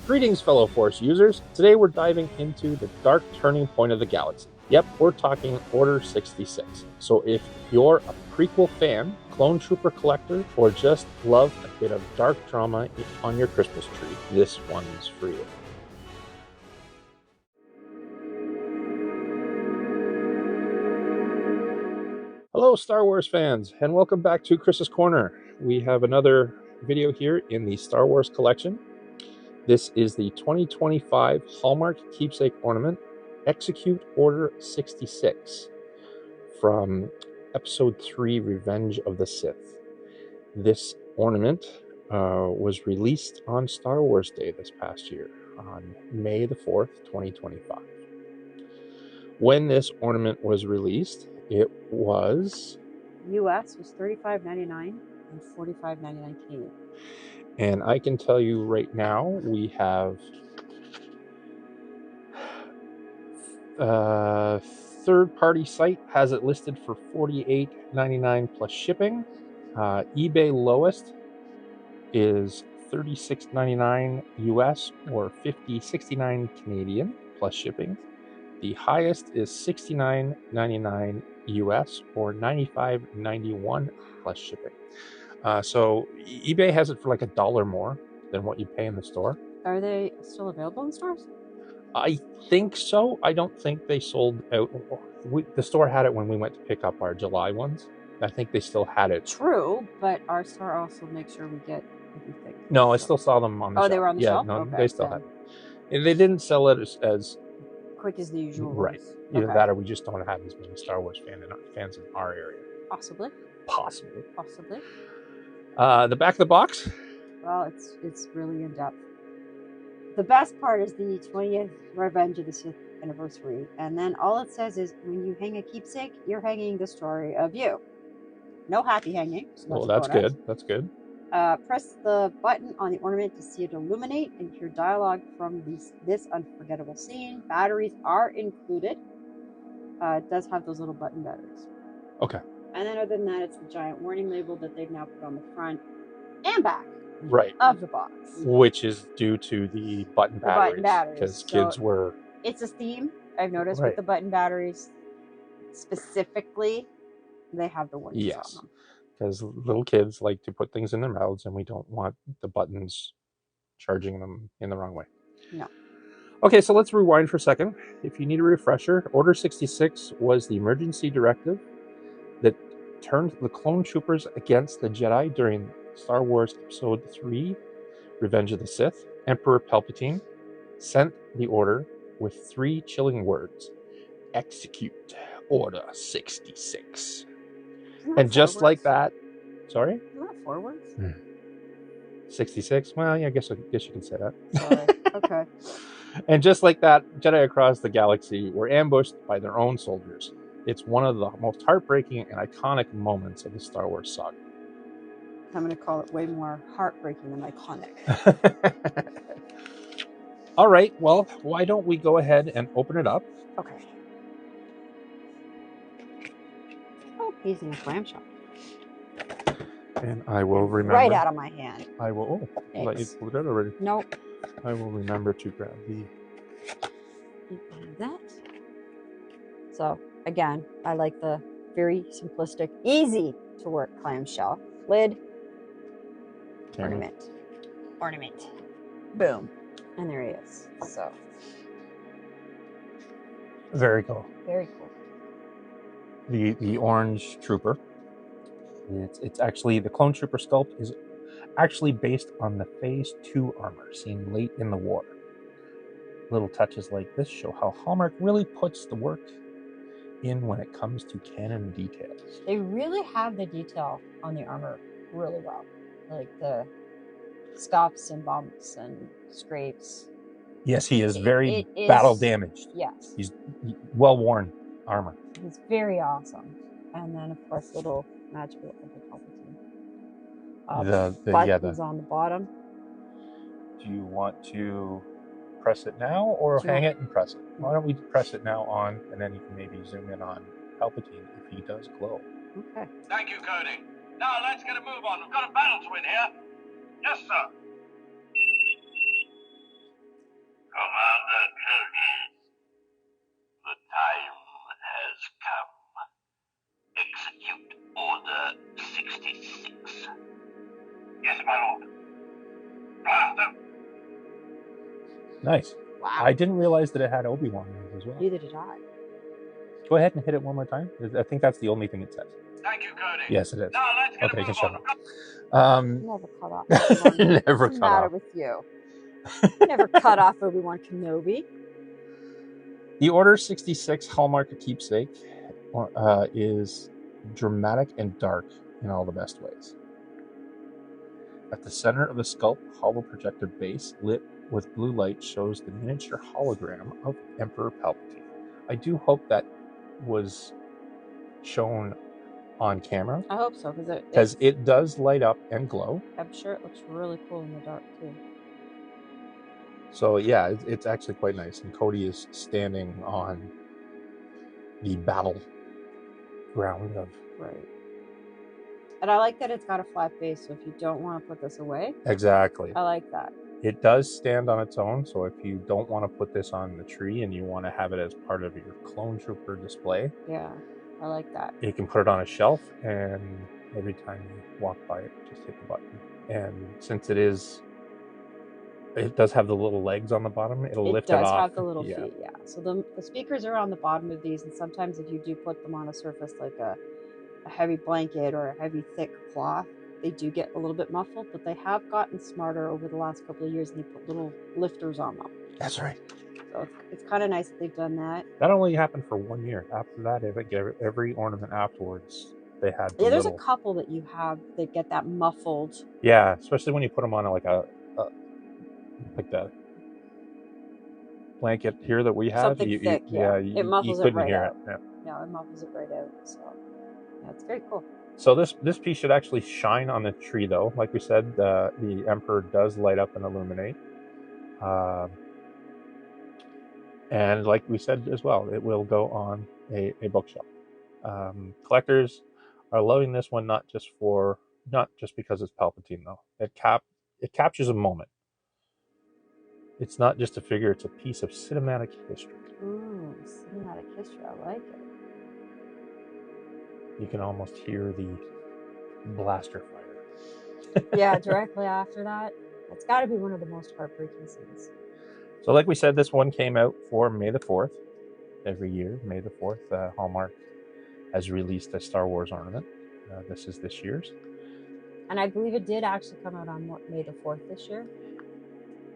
Greetings, fellow Force users. Today we're diving into the dark turning point of the galaxy. Yep, we're talking Order 66. So if you're a prequel fan, clone trooper collector, or just love a bit of dark drama on your Christmas tree, this one's for you. Hello, Star Wars fans, and welcome back to Chris's Corner. We have another video here in the Star Wars collection. This is the 2025 Hallmark Keepsake Ornament, Execute Order 66, from Episode 3, Revenge of the Sith. This ornament was released on Star Wars Day this past year, on May the 4th, 2025. When this ornament was released, it was... US was $35.99 and $45.99 Canadian. And I can tell you right now, we have third-party site has it listed for $48.99 plus shipping. eBay lowest is $36.99 US or $50.69 Canadian plus shipping. The highest is $69.99 US or $95.91 plus shipping. So eBay has it for like $1 more than what you pay in the store. Are they still available in stores? I think so. I don't think they sold out. The store had it when we went to pick up our July ones. I think they still had it. True, but our store also makes sure we get everything. No, I still saw them on the shelf. Oh, they were on the shelf? No, okay, they still had it. They didn't sell it as quick as the usual. Right. Ones. Either okay. that or we just don't have as many Star Wars fans in our area. Possibly. Possibly. The back of the box? Well, it's really in depth. The best part is the 20th Revenge of the Sith anniversary, and then all it says is when you hang a keepsake, you're hanging the story of you. No happy hanging. So well, that's good. That's good. Press the button on the ornament to see it illuminate and hear dialogue from this unforgettable scene. Batteries are included. It does have those little button batteries. Okay. And then other than that, it's the giant warning label that they've now put on the front and back of the box. Which is due to the button batteries. Because kids were... It's a theme, I've noticed, with the button batteries. Specifically, they have the warnings on them. Because little kids like to put things in their mouths, and we don't want the buttons charging them in the wrong way. No. Okay, so let's rewind for a second. If you need a refresher, Order 66 was the emergency directive that turned the clone troopers against the Jedi during Star Wars Episode 3, Revenge of the Sith. Emperor Palpatine sent the order with 3 chilling words: Execute Order 66. And just like that, sorry? Isn't that 4 words? 66? Well, yeah, I guess you can say that. Sorry. Okay. And just like that, Jedi across the galaxy were ambushed by their own soldiers. It's one of the most heartbreaking and iconic moments of the Star Wars saga. I'm going to call it way more heartbreaking than iconic. All right, well, why don't we go ahead and open it up? Okay. Oh, he's in a clamshell. And I will remember. Right out of my hand. I will. Oh, let you pull it out already. Nope. I will remember to grab the... that. So, again, I like the very simplistic, easy to work clamshell. Lid. Ornament. Boom. And there he is. So. Very cool. Very cool. The orange trooper. It's actually, the clone trooper sculpt is actually based on the Phase 2 armor seen late in the war. Little touches like this show how Hallmark really puts the work in when it comes to canon details. They really have the detail on the armor really well. Like the scuffs and bumps and scrapes. Yes, he is very battle damaged. Yes. He's well-worn armor. It's very awesome. And then, of course, little magical Palpatine. Buttons on the bottom. Do you want to press it now or hang it and press it? Why don't we press it now on, and then you can maybe zoom in on Palpatine if he does glow. Okay. Thank you, Cody. Now let's get a move on. We've got a battle to win here. Yes, sir. Yes, my lord. Blast them! Nice. Wow. I didn't realize that it had Obi-Wan names as well. Neither did I. Go ahead and hit it one more time. I think that's the only thing it says. Thank you, Cody. Yes, it is. Now let's get Okay, you a can move shut on. up. Never cut off Obi-Wan. Never What's the cut matter off. with you? Never cut off Obi-Wan Kenobi. The Order 66 Hallmark Keepsake is dramatic and dark in all the best ways. At the center of the sculpt hollow projector base, lit with blue light, shows the miniature hologram of Emperor Palpatine. I do hope that was shown on camera, I hope so, because it does light up and glow. I'm sure it looks really cool in the dark too. So yeah, it's actually quite nice. And Cody is standing on the battle ground of... Right. And I like that it's got a flat base, so if you don't want to put this away, Exactly. I like that. It does stand on its own, so if you don't want to put this on the tree and you want to have it as part of your clone trooper display, Yeah, I like that. you can put it on a shelf, and every time you walk by it, just hit the button. And since it does have the little legs on the bottom, it'll lift it off. It does have the little feet, yeah. So the speakers are on the bottom of these, and sometimes if you do put them on a surface like a heavy blanket or a heavy thick cloth, they do get a little bit muffled, but they have gotten smarter over the last couple of years, and they put little lifters on them. That's right. So it's kind of nice that they've done that. That only happened for 1 year. After that, I think every ornament afterwards, they had There's a couple that you have that get that muffled. Yeah, especially when you put them on like the blanket here that we have. Something thick, yeah. It muffles it right out. Yeah. No, it muffles it right out. So yeah, it's very cool. So this piece should actually shine on the tree, though. Like we said, the Emperor does light up and illuminate. And like we said as well, it will go on a bookshelf. Collectors are loving this one, not just because it's Palpatine, though. It captures a moment. It's not just a figure, it's a piece of cinematic history. Ooh, cinematic history, I like it. You can almost hear the blaster fire. Yeah, directly after that. It's got to be one of the most heartbreaking scenes. So like we said, this one came out for May the 4th. Every year, May the 4th, Hallmark has released a Star Wars ornament. This is this year's. And I believe it did actually come out on May the 4th this year.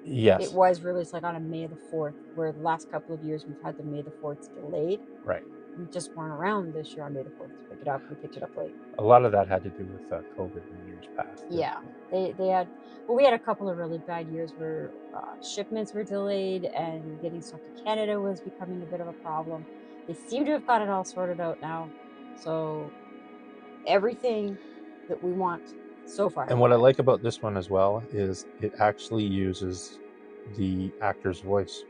Yes. It was released like on a May the 4th, where the last couple of years we've had the May the 4th delayed. Right. We just weren't around this year on May the 4th to pick it up. We picked it up late. A lot of that had to do with COVID in years past. Yeah. We had a couple of really bad years where shipments were delayed and getting stuff to Canada was becoming a bit of a problem. They seem to have got it all sorted out now. So everything that we want so far. And what I like about this one as well is it actually uses the actors' voices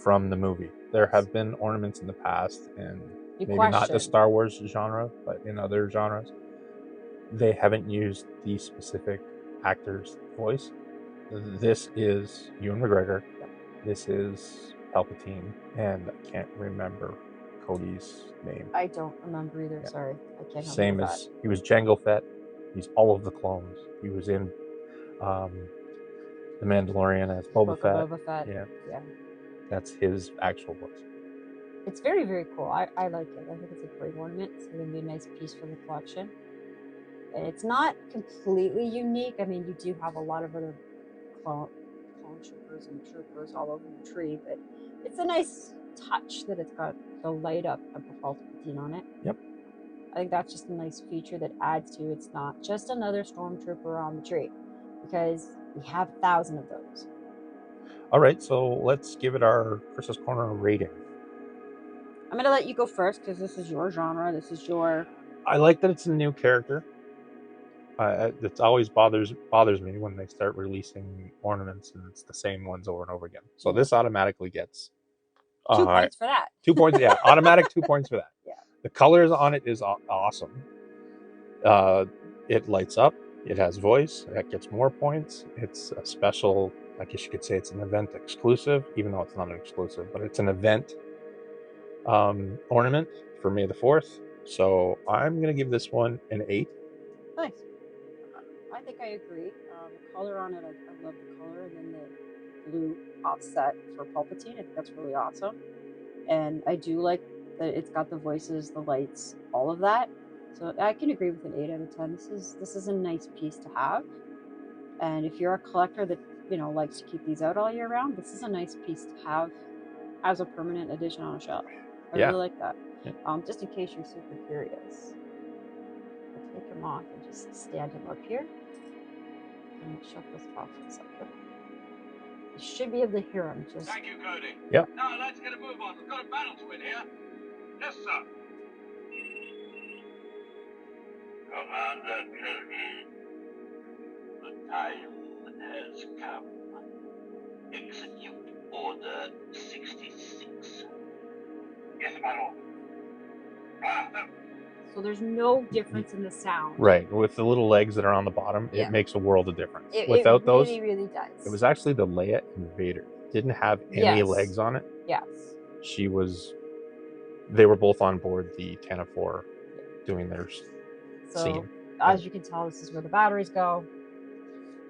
from the movie. There have been ornaments in the past, and maybe not the Star Wars genre, but in other genres, they haven't used the specific actor's voice. This is Ewan McGregor. This is Palpatine, and I can't remember Cody's name. I don't remember either. Yeah. Sorry, I can't. Same as he was Jango Fett. He's all of the clones. He was in The Mandalorian as Boba Fett. Yeah. That's his actual voice. It's very, very cool. I like it. I think it's a great ornament. It's going to be a nice piece for the collection. And it's not completely unique. I mean, you do have a lot of other clone troopers and troopers all over the tree, but it's a nice touch that it's got the light up of Palpatine on it. Yep. I think that's just a nice feature that adds to it's not just another stormtrooper on the tree, because we have 1,000 of those. All right, so let's give it our Chris's Corner rating. I'm going to let you go first because this is your genre. This is your... I like that it's a new character. It always bothers me when they start releasing ornaments and it's the same ones over and over again. So this automatically gets 2 points for that. 2 points, yeah. Automatic 2 points for that. Yeah. The colors on it is awesome. It lights up. It has voice. That gets more points. It's a special, I guess you could say it's an event exclusive, even though it's not an exclusive, but it's an event ornament for May the 4th. So I'm going to give this one an 8. Nice. I think I agree. The color on it, I love the color, and then the blue offset for Palpatine. I think that's really awesome. And I do like that it's got the voices, the lights, all of that. So I can agree with an 8 out of 10. This is a nice piece to have. And if you're a collector that likes to keep these out all year round, this is a nice piece to have as a permanent addition on a shelf. I really like that. Yeah. Just in case you're super curious, I'll take him off and just stand him up here. And we'll shut this off for a second. You should be able to hear him. Just... Thank you, Cody. Yep. Now let's get a move on. We've got a battle to win here. Yes, sir. Commander Cody, the time has come. Execute Order 66. Yes, my lord. So there's no difference in the sound. Right. With the little legs that are on the bottom, it makes a world of difference. Without it really, really does. It was actually the Leia and Vader. Didn't have any legs on it. Yes. They were both on board the 10 of 4 doing their scene. As you can tell, this is where the batteries go.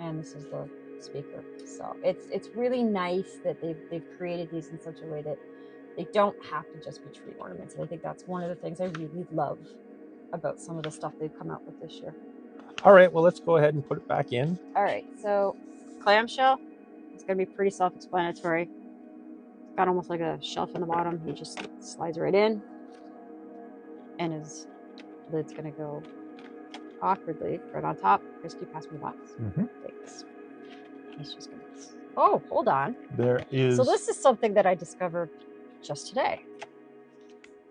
And this is the speaker. So it's really nice that they've created these in such a way that they don't have to just be tree ornaments. And I think that's one of the things I really love about some of the stuff they've come out with this year. All right, well, let's go ahead and put it back in. All right, so clamshell, it's going to be pretty self-explanatory. It's got almost like a shelf in the bottom. He just slides right in. And his lid's going to go awkwardly right on top. Chris, can you pass me the box? Thanks. He's just going to... Oh, hold on. There is... So this is something that I discovered just today.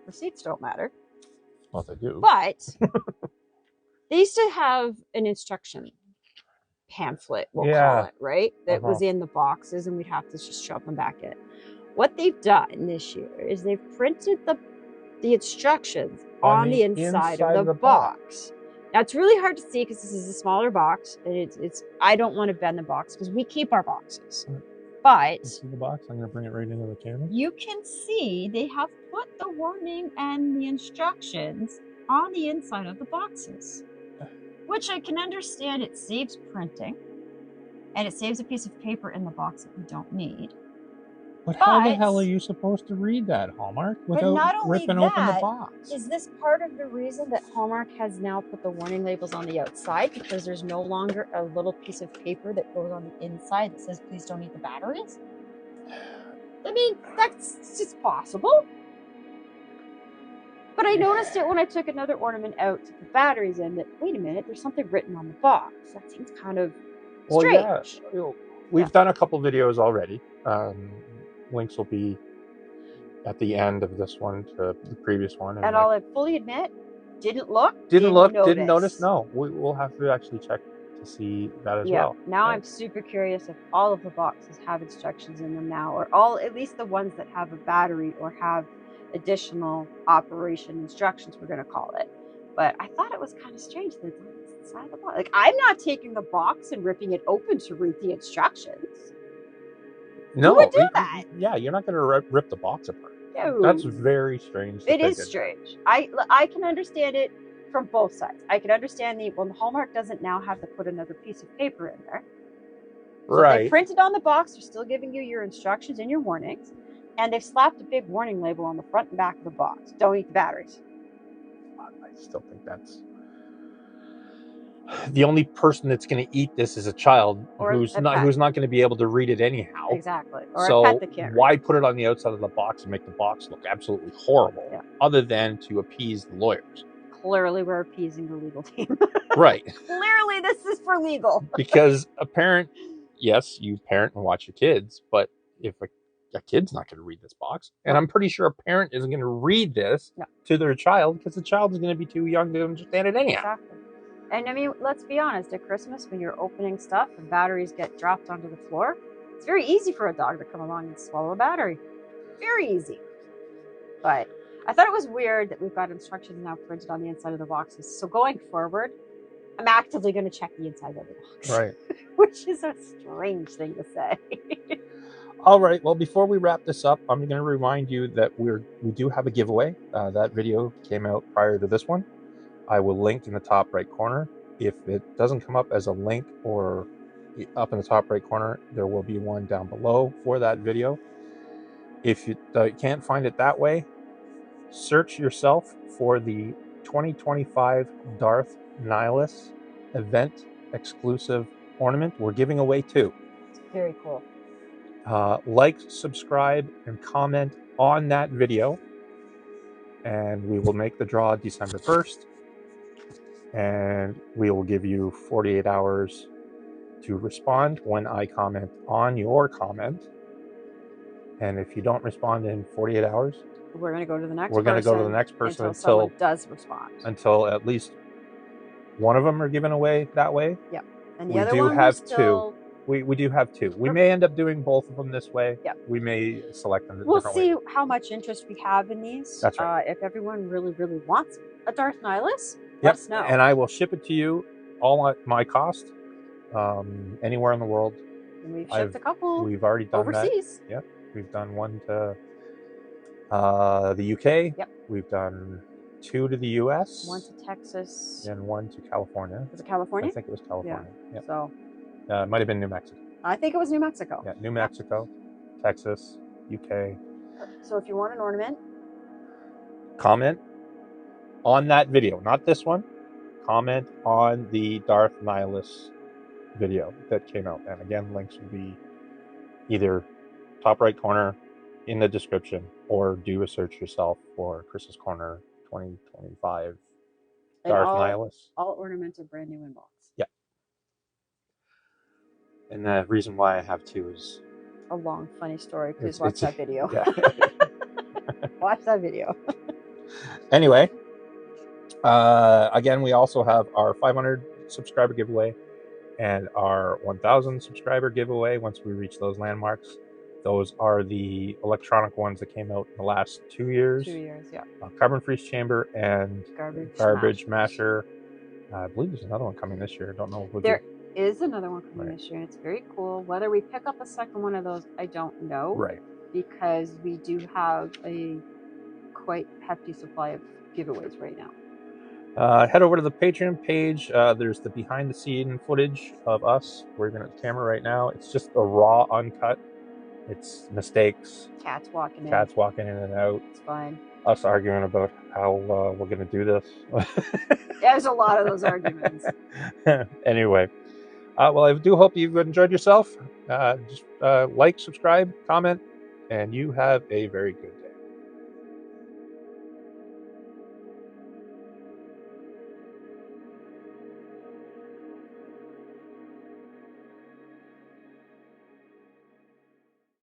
Receipts don't matter. Well, they do. But they used to have an instruction pamphlet, we'll call it, right? That was in the boxes, and we'd have to just shove them back in. What they've done this year is they've printed the instructions on the inside of the box. Now, it's really hard to see because this is a smaller box, and it's I don't want to bend the box because we keep our boxes. But see the box? I'm going to bring it right into the camera. You can see they have put the warning and the instructions on the inside of the boxes, which I can understand. It saves printing, and it saves a piece of paper in the box that we don't need. But how the hell are you supposed to read that, Hallmark, without ripping open the box? Is this part of the reason that Hallmark has now put the warning labels on the outside? Because there's no longer a little piece of paper that goes on the inside that says, please don't eat the batteries? I mean, that's just possible. But I noticed it when I took another ornament out to put batteries in that, wait a minute, there's something written on the box. That seems kind of strange. Well, we've done a couple videos already. Links will be at the end of this one to the previous one. And I'll fully admit, didn't notice. No, we'll have to actually check to see that as well. Now I'm super curious if all of the boxes have instructions in them now, or at least the ones that have a battery or have additional operation instructions, we're going to call it. But I thought it was kind of strange that it's on the side of the box. Like, I'm not taking the box and ripping it open to read the instructions. No, who would do that? Yeah, you're not going to rip the box apart. Dude, that's very strange. It is strange. I can understand it from both sides. I can understand the Hallmark doesn't now have to put another piece of paper in there. So right. They printed on the box. They're still giving you your instructions and your warnings, and they've slapped a big warning label on the front and back of the box. Don't eat the batteries. I still think that's... The only person that's going to eat this is a child who's not going to be able to read it anyhow. Exactly. Or so a pet that can't why put it on the outside of the box and make the box look absolutely horrible, other than to appease the lawyers? Clearly, we're appeasing the legal team. Right. Clearly, this is for legal. Because a parent, yes, you parent and watch your kids, but if a kid's not going to read this box, and I'm pretty sure a parent isn't going to read this to their child because the child is going to be too young to understand it anyhow. Exactly. And I mean, let's be honest, at Christmas, when you're opening stuff and batteries get dropped onto the floor, it's very easy for a dog to come along and swallow a battery. Very easy. But I thought it was weird that we've got instructions now printed on the inside of the boxes. So going forward, I'm actively going to check the inside of the box. Right. Which is a strange thing to say. All right. Well, before we wrap this up, I'm going to remind you that we do have a giveaway. That video came out prior to this one. I will link in the top right corner. If it doesn't come up as a link or up in the top right corner, there will be one down below for that video. If you can't find it that way, search yourself for the 2025 Darth Nihilus event exclusive ornament. We're giving away 2. It's very cool. Like, subscribe, and comment on that video, and we will make the draw December 1st, and we will give you 48 hours to respond when I comment on your comment. And if you don't respond in 48 hours, we're going to go to the next we're going to go to the next person until someone does respond. Until at least one of them are given away that way. Yep. And the we other do one have still... 2. We do have 2. We may end up doing both of them this way. Yep. We may select them We'll different see ways. how much interest we have in these. That's right. If everyone really, really wants a Darth Nihilus, Yep. let us know. And I will ship it to you all at my cost, anywhere in the world. And we've shipped a couple. We've already done overseas. that. Yep. We've done one to the UK. Yep. We've done 2 to the US. 1 to Texas. And 1 to California. Was it California? I think it was California. Yeah. Yep. So. It might have been New Mexico. I think it was New Mexico. Yeah, New Mexico, Texas, UK. So if you want an ornament, comment on that video, not this one. Comment on the Darth Nihilus video that came out. And again, links will be either top right corner in the description, or do a search yourself for Chris's Corner 2025 Darth Nihilus. All ornaments are brand new in box. Yeah. And the reason why I have 2 is a long, funny story. Please watch that video. Yeah. Watch that video. Anyway, again, we also have our 500 subscriber giveaway and our 1,000 subscriber giveaway once we reach those landmarks. Those are the electronic ones that came out in the last 2 years. 2 years, yeah. Carbon Freeze Chamber and Garbage Masher. I believe there's another one coming this year. I don't know. There is another one coming this year, and it's very cool. Whether we pick up a second one of those, I don't know. Right. Because we do have a quite hefty supply of giveaways right now. Head over to the Patreon page. There's the behind the scene footage of us. We're going to camera right now. It's just a raw, uncut. It's mistakes. Cats walking in and out. It's fine. Us arguing about how we're going to do this. There's a lot of those arguments. Anyway, well, I do hope you've enjoyed yourself. Just like, subscribe, comment, and you have a very good day.